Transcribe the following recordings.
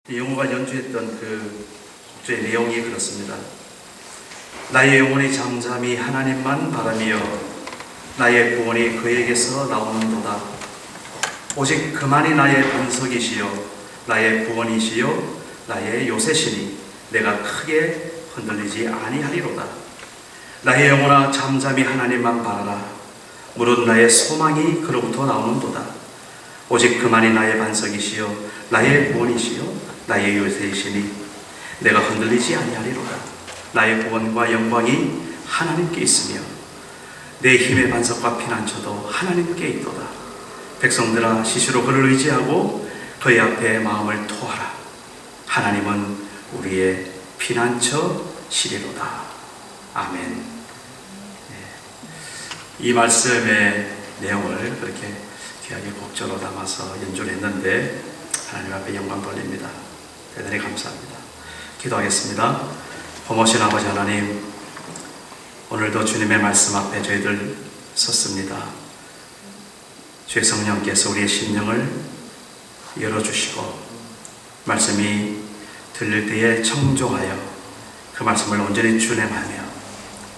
영호가 연주했던 그 곡조의 내용이 그렇습니다. 나의 영혼이 잠잠히 하나님만 바라며 나의 구원이 그에게서 나오는도다. 오직 그만이 나의 반석이시요 나의 구원이시요 나의 요새시니 내가 크게 흔들리지 아니하리로다. 나의 영혼아 잠잠히 하나님만 바라라. 무릇 나의 소망이 그로부터 나오는도다. 오직 그만이 나의 반석이시요 나의 구원이시요 나의 요새이시니 내가 흔들리지 아니하리로다. 나의 구원과 영광이 하나님께 있으며 내 힘의 반석과 피난처도 하나님께 있도다. 백성들아 시시로 그를 의지하고 그의 앞에 마음을 토하라. 하나님은 우리의 피난처시리로다. 아멘. 이 말씀의 내용을 그렇게 귀하게 곡조로 담아서 연주를 했는데 하나님 앞에 영광 돌립니다. 대단히 감사합니다. 기도하겠습니다. 고마우신 아버지 하나님, 오늘도 주님의 말씀 앞에 저희들 섰습니다. 주의 성령께서 우리의 심령을 열어주시고 말씀이 들릴 때에 청종하여 그 말씀을 온전히 준행하며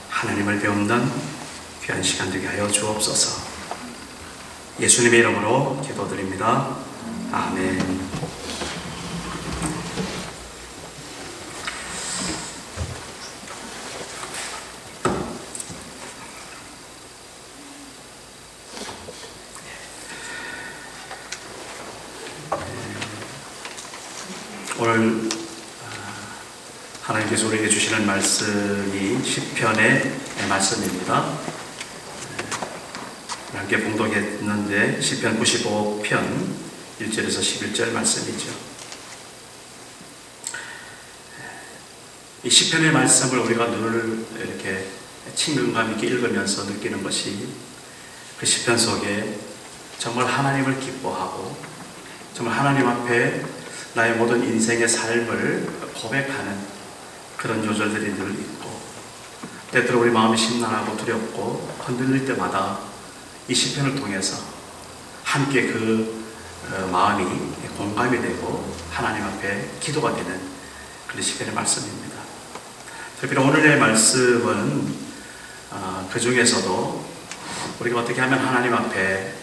하나님을 배우는 귀한 시간 되게 하여 주옵소서. 예수님의 이름으로 기도드립니다. 아멘. 오늘 하나님께서 우리에게 주시는 말씀이 시편의 말씀입니다. 함께 봉독했는데 시편 95편 1절에서 11절 말씀이죠. 이 시편의 말씀을 우리가 늘 이렇게 친근감 있게 읽으면서 느끼는 것이 그 시편 속에 정말 하나님을 기뻐하고 정말 하나님 앞에 나의 모든 인생의 삶을 고백하는 그런 요절들이 늘 있고, 때때로 우리 마음이 심란하고 두렵고 흔들릴 때마다 이 시편을 통해서 함께 그 마음이 공감이 되고 하나님 앞에 기도가 되는 그런 시편의 말씀입니다. 특별히 오늘의 말씀은 그 중에서도 우리가 어떻게 하면 하나님 앞에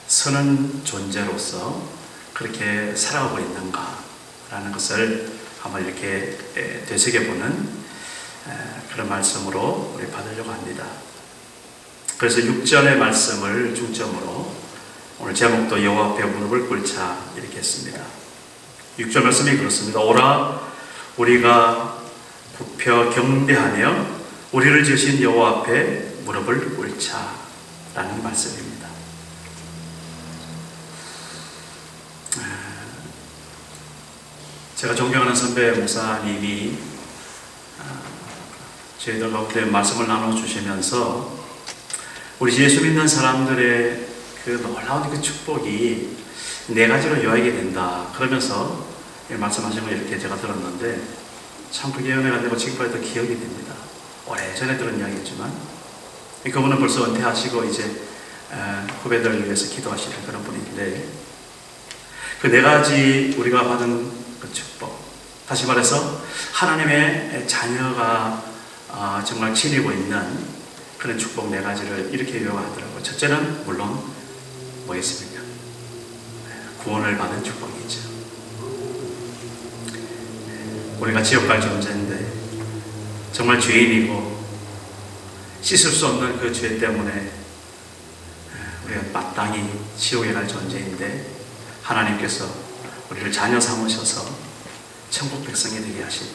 서는 존재로서 그렇게 살아가고 있는가라는 것을 한번 이렇게 되새겨보는 그런 말씀으로 우리 받으려고 합니다. 그래서 6절의 말씀을 중점으로 오늘 제목도 여호와 앞에 무릎을 꿇자 이렇게 했습니다. 6절 말씀이 그렇습니다. 오라 우리가 굽혀 경배하며 우리를 지으신 여호와 앞에 무릎을 꿇자 라는 말씀입니다. 제가 존경하는 선배 목사님이 저희들 가운데 말씀을 나눠주시면서 우리 예수 믿는 사람들의 그 놀라운 그 축복이 네 가지로 요약이 된다 그러면서 말씀하신 걸 이렇게 제가 들었는데 참 그게 은혜가 되고 지금까지도 기억이 됩니다. 오래전에 들은 이야기였지만 그분은 벌써 은퇴하시고 이제 후배들을 위해서 기도하시는 그런 분인데 그 네 가지 우리가 받은 그 축복, 다시 말해서 하나님의 자녀가 정말 지니고 있는 그런 축복 네 가지를 이렇게 요약하더라고요. 첫째는 물론 뭐겠습니까? 구원을 받은 축복이죠. 우리가 지옥 갈 존재인데 정말 죄인이고 씻을 수 없는 그 죄 때문에 우리가 마땅히 지옥에 갈 존재인데 하나님께서 우리를 자녀 삼으셔서 천국 백성이 되게 하신.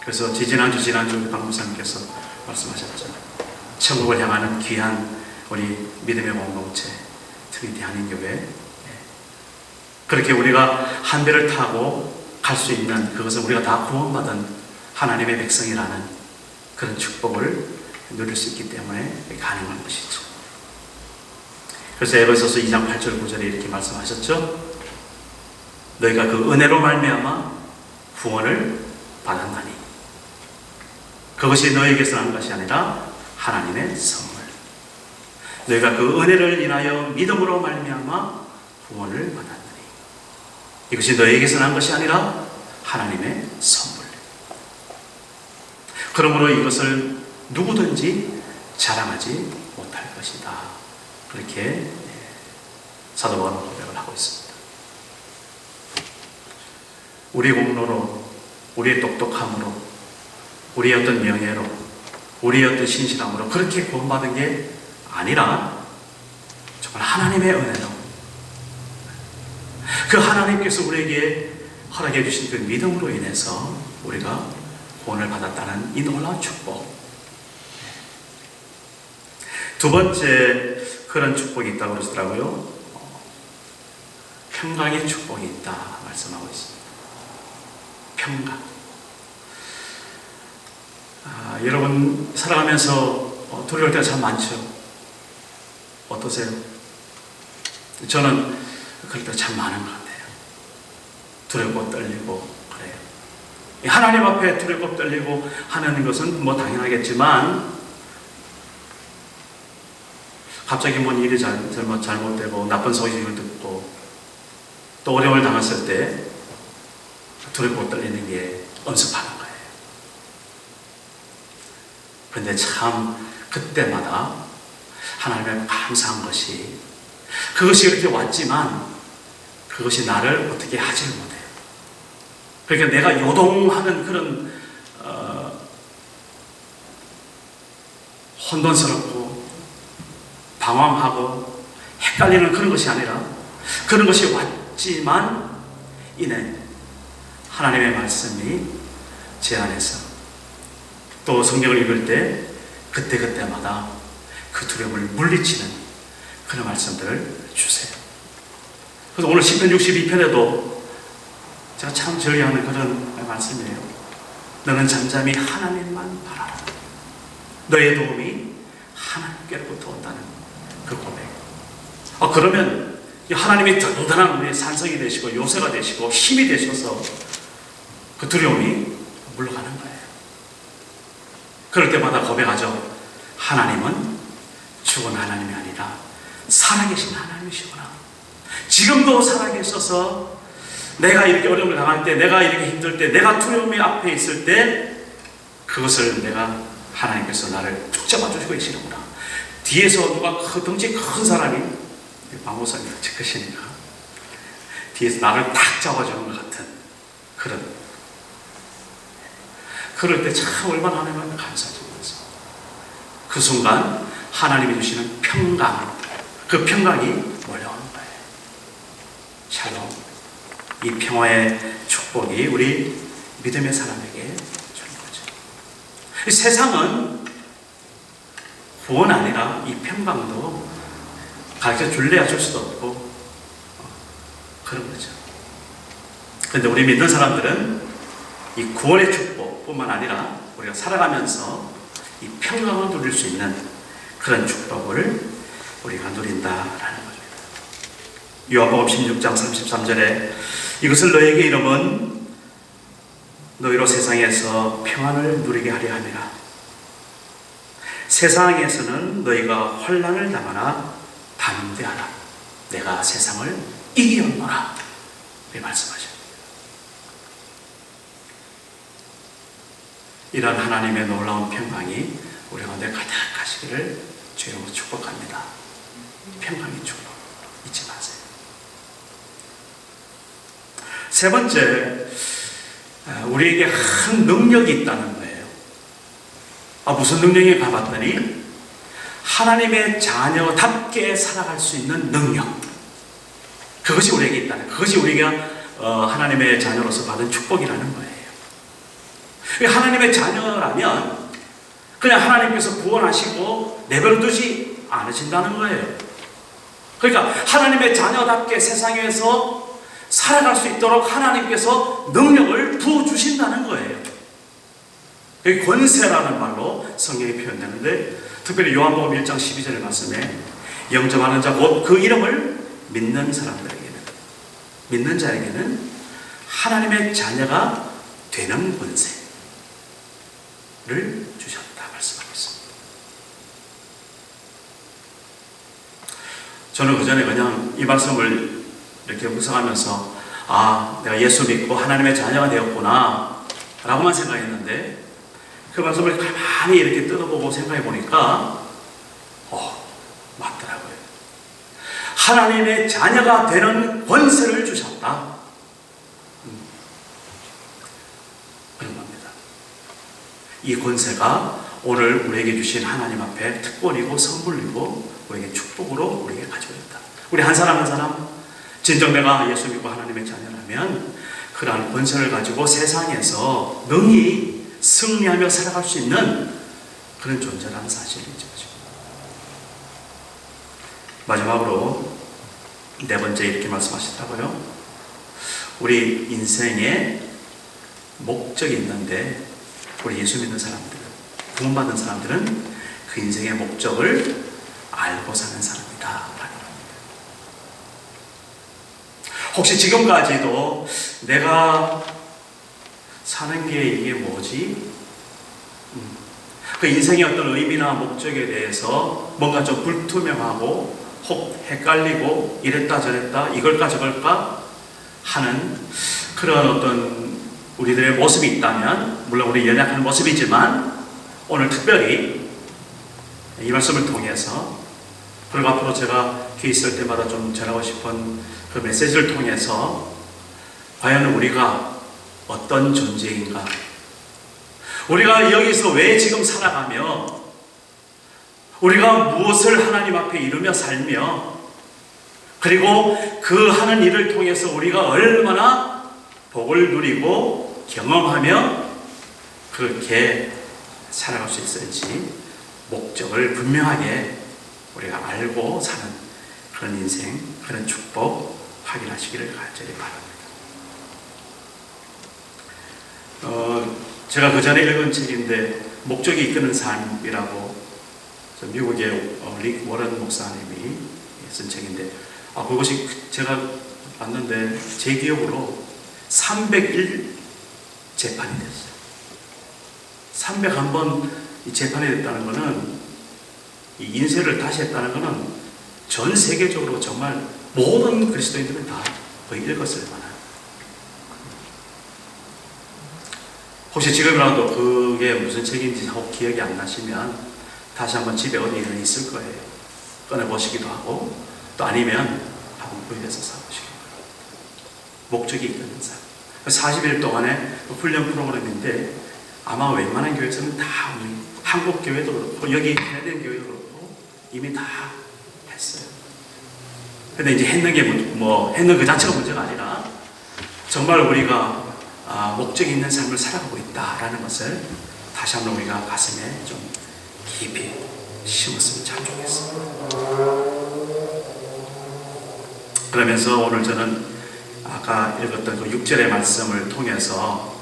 그래서 지난주 박목사님께서 말씀하셨죠. 천국을 향하는 귀한 우리 믿음의 공동체 트리니티 한인교회, 그렇게 우리가 한 배를 타고 갈 수 있는 그것은 우리가 다 구원받은 하나님의 백성이라는 그런 축복을 누릴 수 있기 때문에 가능한 것이죠. 그래서 에베소서 2장 8절 9절에 이렇게 말씀하셨죠. 너희가 그 은혜로 말미암아 구원을 받았나니 그것이 너희에게서 난 것이 아니라 하나님의 선물. 너희가 그 은혜를 인하여 믿음으로 말미암아 구원을 받았나니 이것이 너에게서 난 것이 아니라 하나님의 선물. 그러므로 이것을 누구든지 자랑하지 못할 것이다. 그렇게 사도 바울은 고백을 하고 있습니다. 우리 공로로, 우리의 똑똑함으로, 우리의 어떤 명예로, 우리의 어떤 신실함으로 그렇게 구원받은 게 아니라 정말 하나님의 은혜로, 그 하나님께서 우리에게 허락해 주신 그 믿음으로 인해서 우리가 구원을 받았다는 이 놀라운 축복. 두 번째 그런 축복이 있다고 그러시더라고요. 평강의 축복이 있다 말씀하고 있습니다. 평강. 여러분 살아가면서 두려울 때가 참 많죠. 어떠세요? 저는 그럴 때가 참 많은 것 같아요. 두렵고 떨리고 그래요. 하나님 앞에 두렵고 떨리고 하는 것은 뭐 당연하겠지만 갑자기 뭔 일이 잘못되고 나쁜 소식을 듣고 또 어려움을 당했을 때 두렵고 떨리는 게 엄습하는 거예요. 그런데 참 그때마다 하나님의 감사한 것이 그것이 이렇게 왔지만 그것이 나를 어떻게 하지를 못해요. 그러니까 내가 요동하는 그런 혼돈스럽고 방황하고 헷갈리는 그런 것이 아니라 그런 것이 왔지만 이내 하나님의 말씀이 제 안에서 또 성경을 읽을 때 그때그때마다 그 두려움을 물리치는 그런 말씀들을 주세요. 그래서 오늘 시편 62편에도 제가 참 저리하는 그런 말씀이에요. 너는 잠잠히 하나님만 바라라. 너의 도움이 하나님께로부터 온다는 그 고백. 그러면 하나님이 든든한 우리의 산성이 되시고 요새가 되시고 힘이 되셔서 그 두려움이 물러가는 거예요. 그럴 때마다 고백하죠. 하나님은 죽은 하나님이 아니라 살아계신 하나님이시구나. 지금도 살아계셔서 내가 이렇게 어려움을 당할 때, 내가 이렇게 힘들 때, 내가 두려움이 앞에 있을 때 그것을 내가 하나님께서 나를 붙잡아 주시고 계시는구나. 뒤에서 누가 덩치 큰 사람이 박목사님 덩치 크시니까 뒤에서 나를 딱 잡아주는 것 같은 그럴 때 참 얼마나 하나님을 감사하지 못했습니다. 그 순간 하나님이 주시는 평강, 그 평강이 몰려오는 거예요. 샬롬. 이 평화의 축복이 우리 믿음의 사람에게 주는 거죠. 이 세상은 구원 아니라 이 평강도 가르쳐 줄래야 줄 수도 없고 그런 거죠. 그런데 우리 믿는 사람들은 이 구원의 축복뿐만 아니라 우리가 살아가면서 이 평강을 누릴 수 있는 그런 축복을 우리가 누린다라는 겁니다. 요한복음 16장 33절에 이것을 너에게 이름은 너희로 세상에서 평안을 누리게 하려 함이라. 세상에서는 너희가 환난을 당하나 담대하라. 내가 세상을 이기었노라. 이렇게 말씀하십니다. 이런 하나님의 놀라운 평강이 우리 가운데 가득하시기를 주님으로 축복합니다. 평강의 축복 잊지 마세요. 세 번째, 우리에게 큰 능력이 있다는 거예요. 무슨 능력이 가봤더니 하나님의 자녀답게 살아갈 수 있는 능력. 그것이 우리에게 있다는, 그것이 우리가 하나님의 자녀로서 받은 축복이라는 거예요. 하나님의 자녀라면 그냥 하나님께서 구원하시고 내버려두지 않으신다는 거예요. 그러니까 하나님의 자녀답게 세상에서 살아갈 수 있도록 하나님께서 능력을 부어주신다는 거예요. 여기 권세라는 말로 성경이 표현되는데 특별히 요한복음 1장 12절의 말씀에 영접하는 자 곧 그 이름을 믿는 사람들에게는, 믿는 자에게는 하나님의 자녀가 되는 권세를 주셨다 말씀하고 있습니다. 저는 그 전에 그냥 이 말씀을 이렇게 묵상하면서 아, 내가 예수 믿고 하나님의 자녀가 되었구나 라고만 생각했는데 그 말씀을 가만히 이렇게 뜯어보고 생각해 보니까 맞더라고요. 하나님의 자녀가 되는 권세를 주셨다. 그런 겁니다. 이 권세가 오늘 우리에게 주신 하나님 앞에 특권이고 선물이고 우리에게 축복으로 우리에게 가지고 있다. 우리 한 사람 한 사람 진정 내가 예수 믿고 하나님의 자녀라면 그러한 권세를 가지고 세상에서 능히 승리하며 살아갈 수 있는 그런 존재라는 사실이죠. 마지막으로 네 번째 이렇게 말씀하시더라고요. 우리 인생에 목적이 있는데 우리 예수 믿는 사람들은, 구원받은 사람들은 그 인생의 목적을 알고 사는 사람이다 라는 겁니다. 혹시 지금까지도 내가 사는 게 이게 뭐지? 그 인생의 어떤 의미나 목적에 대해서 뭔가 좀 불투명하고 혹 헷갈리고 이랬다 저랬다 이걸까 저걸까 하는 그런 어떤 우리들의 모습이 있다면, 물론 우리 연약한 모습이지만 오늘 특별히 이 말씀을 통해서, 그리고 앞으로 제가 귀 있을 때마다 좀 전하고 싶은 그 메시지를 통해서 과연 우리가 어떤 존재인가, 우리가 여기서 왜 지금 살아가며 우리가 무엇을 하나님 앞에 이루며 살며, 그리고 그 하는 일을 통해서 우리가 얼마나 복을 누리고 경험하며 그렇게 살아갈 수 있을지 목적을 분명하게 우리가 알고 사는 그런 인생, 그런 축복 확인하시기를 간절히 바랍니다. 제가 그 전에 읽은 책인데 목적이 이끄는 삶이라고 미국의 릭 워런 목사님이 쓴 책인데 그것이 제가 봤는데 제 기억으로 301 재판이 됐어요. 301번 이 재판이 됐다는 것은, 이 인쇄를 다시 했다는 것은 전 세계적으로 정말 모든 그리스도인들은 다 거의 읽었을 만한. 혹시 지금이라도 그게 무슨 책인지 하고 기억이 안 나시면 다시 한번 집에 어디에는 있을 거예요. 꺼내보시기도 하고 또 아니면 한번 구입해서 사보시기도 합니다. 목적이 있는 삶. 40일 동안의 훈련 프로그램인데 아마 웬만한 교회에서는 다 우리 한국 교회도 그렇고 여기 캐나디안 교회도 그렇고 이미 다 했어요. 근데 이제 했는 게 했는 그 자체가 문제가 아니라 정말 우리가 목적이 있는 삶을 살아가고 있다라는 것을 다시 한번 우리가 가슴에 좀 깊이 심었으면 참 좋겠습니다. 그러면서 오늘 저는 아까 읽었던 그 6절의 말씀을 통해서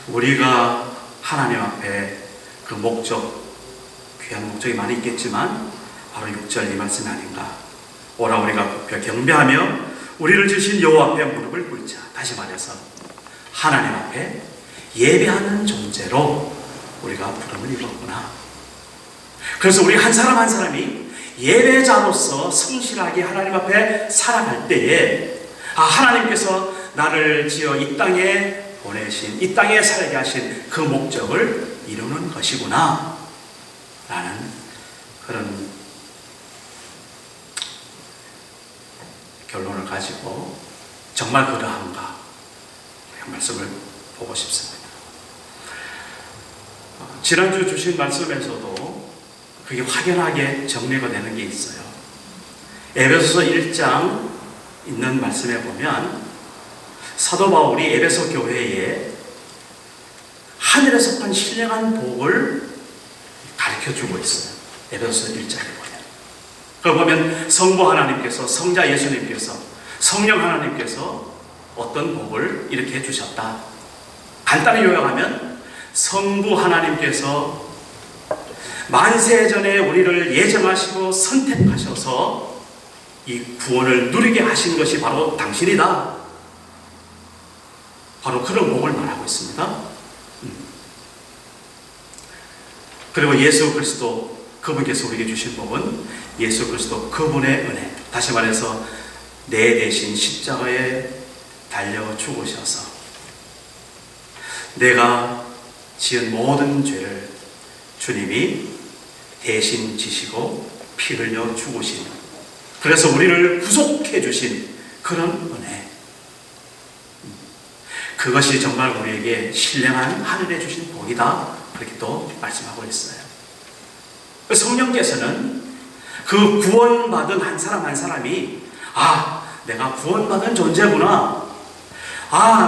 우리가 하나님 앞에 그 목적, 귀한 목적이 많이 있겠지만 바로 6절 이 말씀이 아닌가. 오라 우리가 굽혀 경배하며 우리를 지으신 여호와 앞에 무릎을 꿇자. 다시 말해서 하나님 앞에 예배하는 존재로 우리가 부름을 입었구나. 그래서 우리 한 사람 한 사람이 예배자로서 성실하게 하나님 앞에 살아갈 때에 하나님께서 나를 지어 이 땅에 보내신, 이 땅에 살게 하신 그 목적을 이루는 것이구나 라는 그런 결론을 가지고 정말 그러한가 그 말씀을 보고 싶습니다. 지난주 주신 말씀에서도 그게 확연하게 정리가 되는 게 있어요. 에베소서 1장 있는 말씀에 보면 사도 바울이 에베소 교회에 하늘에 속한 신령한 복을 가르쳐주고 있어요. 에베소서 1장에 보면. 그걸 보면 성부 하나님께서, 성자 예수님께서, 성령 하나님께서 어떤 복을 이렇게 해주셨다. 간단히 요약하면 성부 하나님께서 만세전에 우리를 예정하시고 선택하셔서 이 구원을 누리게 하신 것이 바로 당신이다. 바로 그런 복을 말하고 있습니다. 그리고 예수 그리스도 그분께서 우리에게 주신 복은 예수 그리스도 그분의 은혜, 다시 말해서 내 대신 십자가에 달려 죽으셔서 내가 지은 모든 죄를 주님이 대신 지시고 피 흘려 죽으신, 그래서 우리를 구속해 주신 그런 은혜, 그것이 정말 우리에게 신령한 하늘에 주신 복이다, 그렇게 또 말씀하고 있어요. 성령께서는 그 구원받은 한 사람 한 사람이 내가 구원받은 존재구나,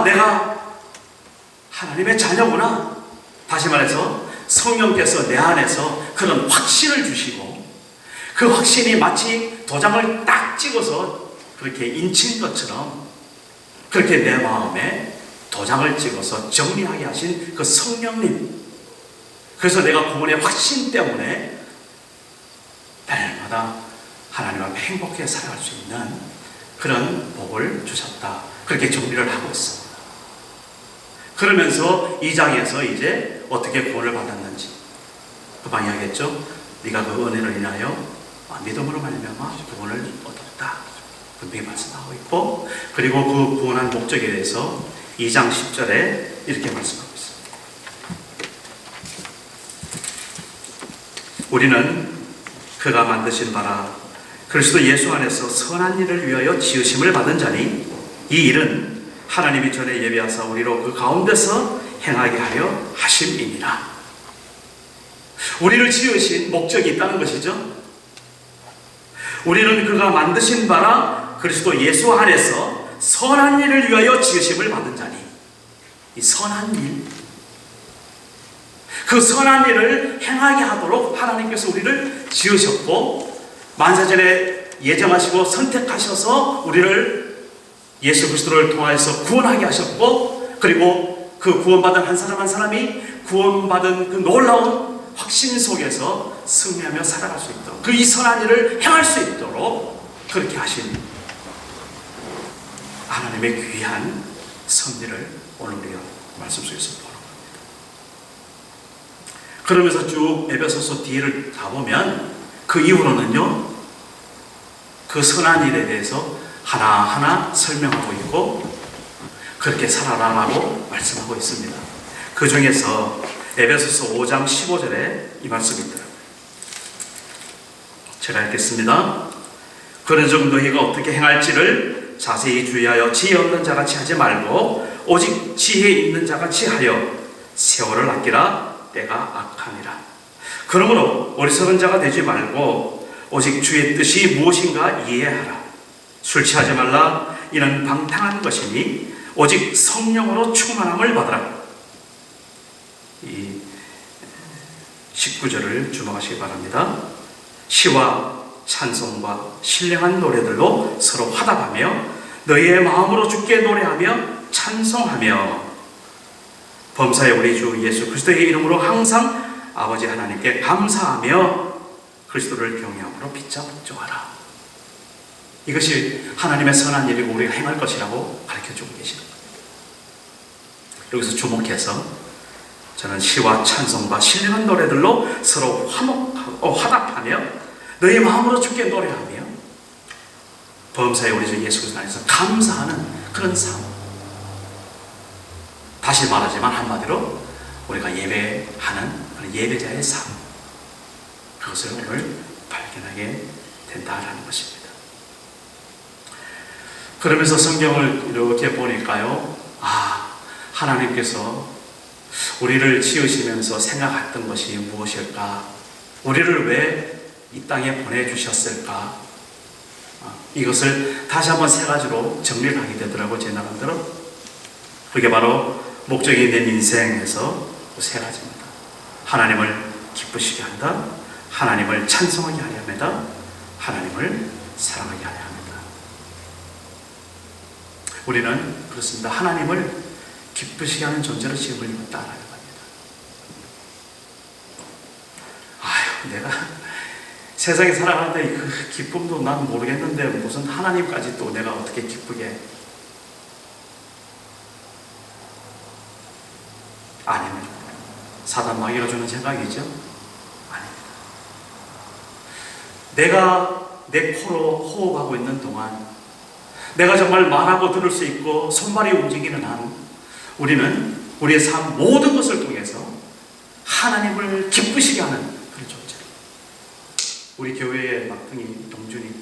내가 하나님의 자녀구나, 다시 말해서 성령께서 내 안에서 그런 확신을 주시고, 그 확신이 마치 도장을 딱 찍어서 그렇게 인친 것처럼 그렇게 내 마음에 도장을 찍어서 정리하게 하신 그 성령님, 그래서 내가 구원의 확신 때문에 날마다 하나님 앞에 행복하게 살아갈 수 있는 그런 복을 주셨다, 그렇게 정리를 하고 있습니다. 그러면서 2장에서 이제 어떻게 구원을 받았는지 금방 이야기했죠. 네가 그 은혜를 인하여 믿음으로 말미암아 구원을 얻었다, 분명히 말씀하고 있고, 그리고 그 구원한 목적에 대해서 2장 10절에 이렇게 말씀하고 있습니다. 우리는 그가 만드신 바라 그리스도 예수 안에서 선한 일을 위하여 지으심을 받은 자니 이 일은 하나님이 전에 예비하사 우리로 그 가운데서 행하게 하려 하심이니라. 우리를 지으신 목적이 있다는 것이죠. 우리는 그가 만드신 바라 그리스도 예수 안에서 선한 일을 위하여 지으심을 받은 자니, 이 선한 일, 그 선한 일을 행하게 하도록 하나님께서 우리를 지으셨고, 만사전에 예정하시고 선택하셔서 우리를 예수 그리스도를 통하여서 구원하게 하셨고, 그리고 그 구원받은 한 사람 한 사람이 구원받은 그 놀라운 확신 속에서 승리하며 살아갈 수 있도록, 그 이 선한 일을 행할 수 있도록 그렇게 하신 하나님의 귀한 섭리를 오늘 우리가 말씀 속에서 보는 겁니다. 그러면서 쭉 에베소서 뒤를 가보면 그 이후로는요, 그 선한 일에 대해서 하나하나 설명하고 있고 그렇게 살아라라고 말씀하고 있습니다. 그 중에서 에베소서 5장 15절에 이 말씀이 있더라고요. 제가 읽겠습니다. 그런즉 너희가 어떻게 행할지를 자세히 주의하여 지혜 없는 자같이 하지 말고 오직 지혜 있는 자같이 하여 세월을 아끼라. 때가 악하니라. 그러므로 어리석은 자가 되지 말고 오직 주의 뜻이 무엇인가 이해하라. 술 취하지 말라. 이는 방탕한 것이니 오직 성령으로 충만함을 받으라. 이 19절을 주목하시기 바랍니다. 시와 찬송과 신령한 노래들로 서로 화답하며 너희의 마음으로 주께 노래하며 찬송하며 범사에 우리 주 예수 그리스도의 이름으로 항상 아버지 하나님께 감사하며 그리스도를 경외함으로 피차 복종하라. 이것이 하나님의 선한 일이고 우리가 행할 것이라고 가르쳐주고 계시는 겁니다. 여기서 주목해서 저는 시와 찬송과 신령한 노래들로 서로 화답하며 너희 마음으로 주께 노래하며 범사에 우리 주 예수 그리스도 안에서 감사하는 그런 삶. 다시 말하지만 한마디로 우리가 예배하는 그런 예배자의 삶, 그것을 오늘 발견하게 된다라는 것입니다. 그러면서 성경을 이렇게 보니까요, 하나님께서 우리를 지으시면서 생각했던 것이 무엇일까? 우리를 왜 이 땅에 보내주셨을까? 이것을 다시 한번 세 가지로 정리를 하게 되더라고요, 제 나름대로. 그게 바로 목적이 있는 인생에서 세 가지입니다. 하나님을 기쁘시게 한다, 하나님을 찬송하게 하려 합니다, 하나님을 사랑하게 하려 합니다. 우리는 그렇습니다. 하나님을 기쁘시게 하는 존재로 지음을 입었다라는 겁니다. 내가 세상에 살아가는데 그 기쁨도 난 모르겠는데 무슨 하나님까지 또 내가 어떻게 기쁘게. 아닙니다. 사단 마귀가 주는 생각이죠? 아닙니다. 내가 내 코로 호흡하고 있는 동안 내가 정말 말하고 들을 수 있고 손발이 움직이는 한 우리는 우리의 삶 모든 것을 통해서 하나님을 기쁘시게 하는 그런 존재. 우리 교회의 막둥이 동준이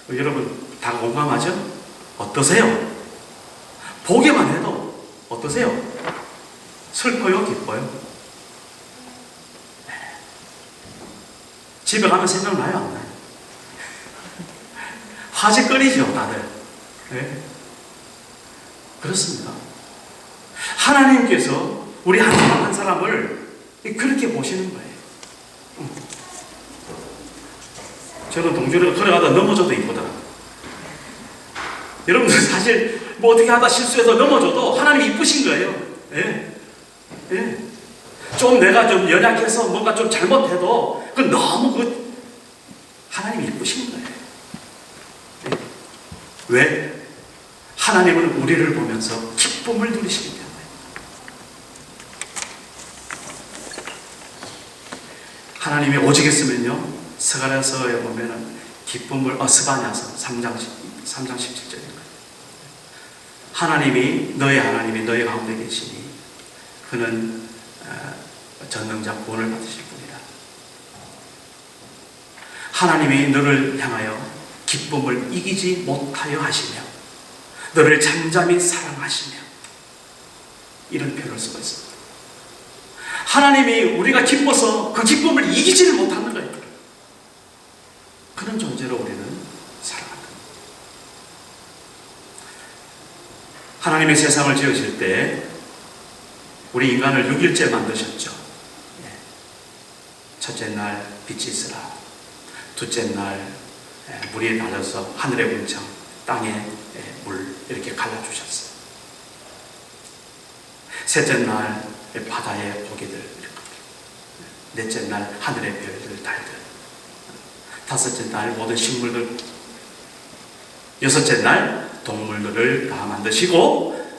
여러분 다 공감하죠? 어떠세요? 보기만 해도 어떠세요? 슬퍼요? 기뻐요? 네. 집에 가면 생각나요? 안 나요? 화제거리죠 다들. 네. 그렇습니다. 하나님께서 우리 한 사람 한 사람을 그렇게 보시는 거예요. 저는 동준이가 걸어가다 넘어져도 이쁘더라. 여러분들 사실 뭐 어떻게 하다 실수해서 넘어져도 하나님이 이쁘신 거예요. 예. 예. 좀 내가 좀 연약해서 뭔가 좀 잘못해도 그 너무 하나님이 이쁘신 거예요. 예. 왜? 하나님은 우리를 보면서 기쁨을 누리시기 때문에. 하나님이 오직 했으면요, 스가랴서에 보면은 기쁨을, 스바냐서 3장 17절인 거예요. 하나님이, 너의 하나님이 너의 가운데 계시니 그는 전능자 구원을 받으실 분이다. 하나님이 너를 향하여 기쁨을 이기지 못하여 하시며 너를 잠잠히 사랑하시며 이런 표현을 쓰고 있습니다. 하나님이 우리가 기뻐서 그 기쁨을 이기지를 못하는 거예요. 그런 존재로 우리는 살아갑니다. 하나님의 세상을 지으실 때 우리 인간을 6일째 만드셨죠. 첫째 날 빛이 있으라. 둘째 날 물이 낮아서 하늘의 궁창, 땅에 물 이렇게 갈라주셨어요. 셋째 날 바다의 고기들, 넷째 날 하늘의 별들, 달들, 다섯째 날 모든 식물들, 여섯째 날 동물들을 다 만드시고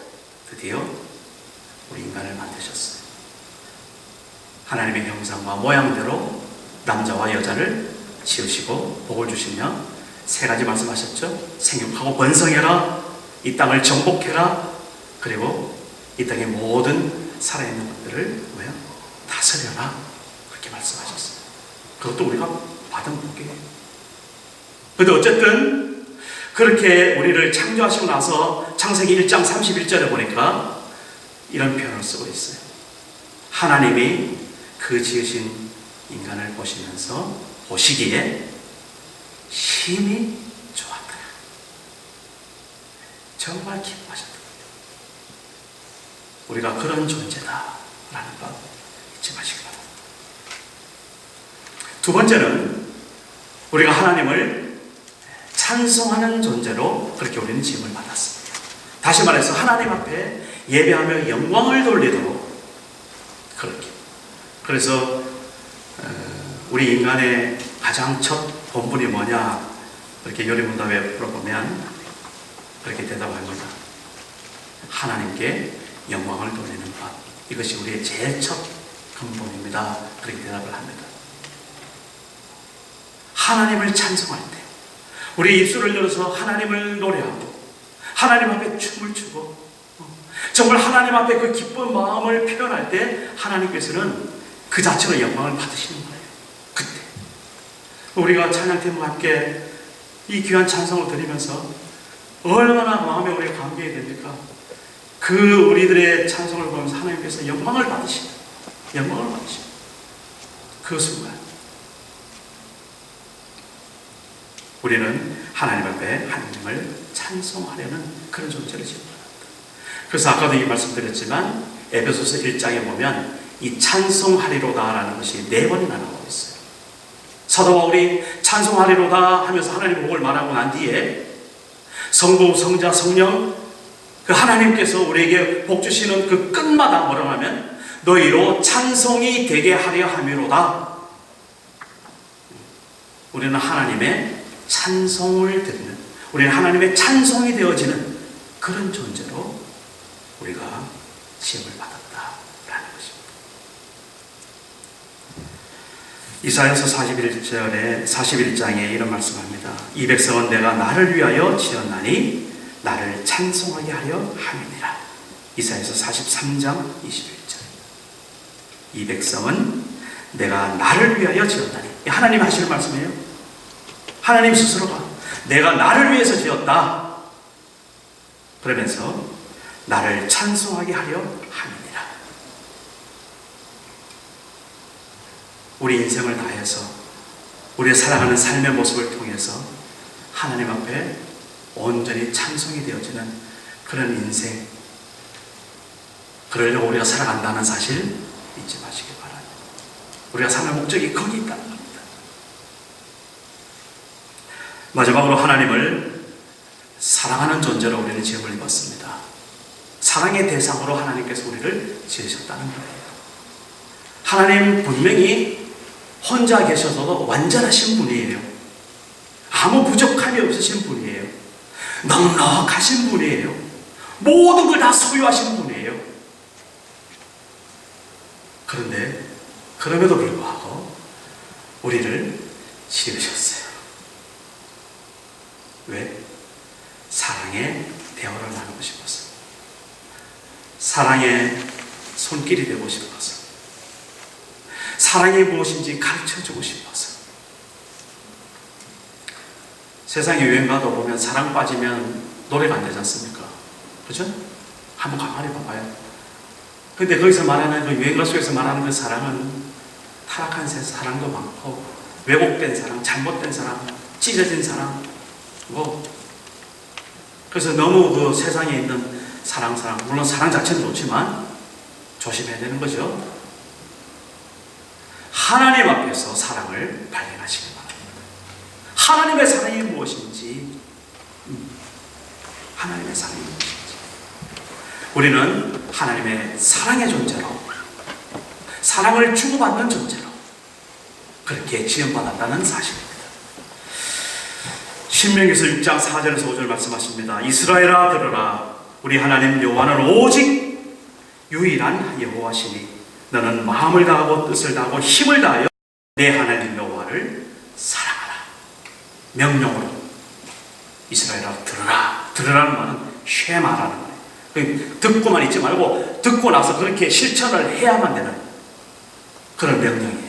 드디어 우리 인간을 만드셨어요. 하나님의 형상과 모양대로 남자와 여자를 지으시고 복을 주시며 세 가지 말씀하셨죠. 생육하고 번성해라, 이 땅을 정복해라, 그리고 이 땅의 모든 살아있는 것들을 다스려라, 그렇게 말씀하셨어요. 그것도 우리가 받은 복이에요. 그런데 어쨌든 그렇게 우리를 창조하시고 나서 창세기 1장 31절에 보니까 이런 표현을 쓰고 있어요. 하나님이 그 지으신 인간을 보시기에 심히 좋았더라. 정말 기뻐하셨다. 우리가 그런 존재다라는 것 잊지 마시기 바랍니다. 두 번째는 우리가 하나님을 찬송하는 존재로 그렇게 우리는 지음을 받았습니다. 다시 말해서 하나님 앞에 예배하며 영광을 돌리도록 그렇게. 그래서 우리 인간의 가장 첫 본분이 뭐냐, 그렇게 요리문답에 물어보면 그렇게 대답합니다. 하나님께 영광을 돌리는 것, 이것이 우리의 제일 첫 근본입니다. 그렇게 대답을 합니다. 하나님을 찬송할 때 우리 입술을 열어서 하나님을 노래하고 하나님 앞에 춤을 추고 정말 하나님 앞에 그 기쁜 마음을 표현할 때 하나님께서는 그 자체로 영광을 받으시는 거예요. 그때 우리가 찬양팀과 함께 이 귀한 찬송을 드리면서 얼마나 마음에 우리가 감격이 됩니까? 그 우리들의 찬송을 보면서 하나님께서 영광을 받으시고 그 순간 우리는 하나님 앞에 하나님을 찬송하려는 그런 존재를 지어갑니다. 그래서 아까도 이 말씀드렸지만 에베소서 1장에 보면 이 찬송하리로다라는 것이 4번이나 나오고 있어요. 사도 바울이 찬송하리로다 하면서 하나님의 복을 말하고 난 뒤에 성부, 성자, 성령 그 하나님께서 우리에게 복 주시는 그 끝마다 뭐라고 하면 너희로 찬송이 되게 하려 함이로다. 우리는 하나님의 찬송을 드리는, 우리는 하나님의 찬송이 되어지는 그런 존재로 우리가 시험을 받았다라는 것입니다. 이사야서 41장에 이런 말씀합니다. 이 백성은 내가 나를 위하여 지었나니 나를 찬송하게 하려 함이니라. 이사야서 43장 21절. 이 백성은 내가 나를 위하여 지었다니. 하나님 하시는 말씀이에요. 하나님 스스로가 내가 나를 위해서 지었다 그러면서 나를 찬송하게 하려 함이니라. 우리 인생을 다해서 우리의 살아가는 삶의 모습을 통해서 하나님 앞에 온전히 찬송이 되어지는 그런 인생, 그러려고 우리가 살아간다는 사실 잊지 마시기 바랍니다. 우리가 사는 목적이 거기 있다는 겁니다. 마지막으로 하나님을 사랑하는 존재로 우리는 지음을 입었습니다. 사랑의 대상으로 하나님께서 우리를 지으셨다는 거예요. 하나님 분명히 혼자 계셔서도 완전하신 분이에요. 아무 부족함이 없으신 분이에요. 넉넉하신 분이에요. 모든 걸 다 소유하신 분이에요. 그런데 그럼에도 불구하고 우리를 지으셨어요. 왜? 사랑의 대화를 나누고 싶어서, 사랑의 손길이 되고 싶어서, 사랑이 무엇인지 가르쳐주고 싶어서. 세상에 유행가도 보면 사랑 빠지면 노래가 안 되지 않습니까? 그죠? 한번 가만히 봐봐요. 근데 거기서 말하는 그 유행가 속에서 말하는 그 사랑은 타락한 사랑도 많고, 왜곡된 사랑, 잘못된 사랑, 찢어진 사랑, 그래서 너무 그 세상에 있는 사랑, 물론 사랑 자체는 좋지만 조심해야 되는 거죠. 하나님 앞에서 사랑을 발견하시기 바랍니다. 하나님의 사랑이 무엇인지, 하나님의 사랑이 무엇인지. 우리는 하나님의 사랑의 존재로, 사랑을 주고받는 존재로 그렇게 지음받았다는 사실입니다. 신명기서 6장 4절에서 5절 말씀하십니다. 이스라엘아 들으라. 우리 하나님 여호와는 오직 유일한 여호와시니 너는 마음을 다하고 뜻을 다하고 힘을 다하여 내 하나님 여호와를 사랑하라. 명령으로 이스라엘아 들으라. 들으라는 말은 쉐마라는 거예요. 듣고만 있지 말고 듣고 나서 그렇게 실천을 해야만 되는 그런 명령이에요.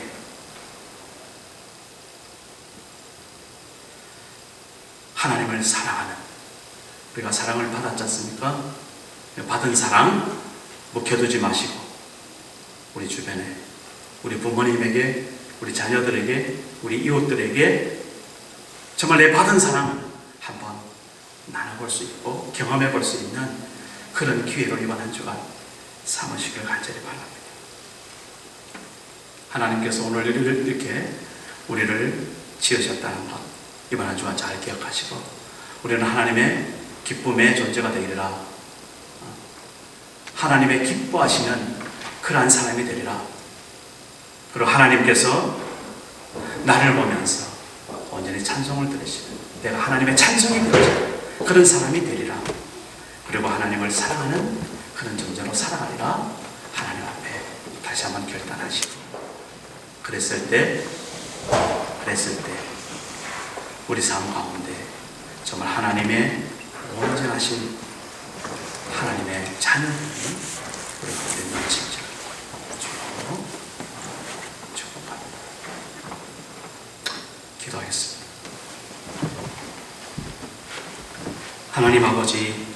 하나님을 사랑하는, 우리가 사랑을 받았지 않습니까? 받은 사랑 묵혀두지 마시고 우리 주변에, 우리 부모님에게, 우리 자녀들에게, 우리 이웃들에게 정말 내 받은 사랑을 한번 나눠볼 수 있고 경험해 볼 수 있는 그런 기회로 이번 한 주간 삼으시길 간절히 바랍니다. 하나님께서 오늘 이렇게 우리를 지으셨다는 것, 이번 한 주간 잘 기억하시고 우리는 하나님의 기쁨의 존재가 되리라. 하나님의 기뻐하시는 그러한 사람이 되리라. 그리고 하나님께서 나를 보면서 온전히 찬송을 들으시는, 내가 하나님의 찬송이 되어지는 그런 사람이 되리라. 그리고 하나님을 사랑하는 그런 존재로 살아가리라. 하나님 앞에 다시 한번 결단하시고, 그랬을 때 우리 삶 가운데 정말 하나님의 온전하신 하나님의 자녀들이 우리 가운데 넘치기를 주로 축복합니다. 기도하겠습니다. 하나님 아버지,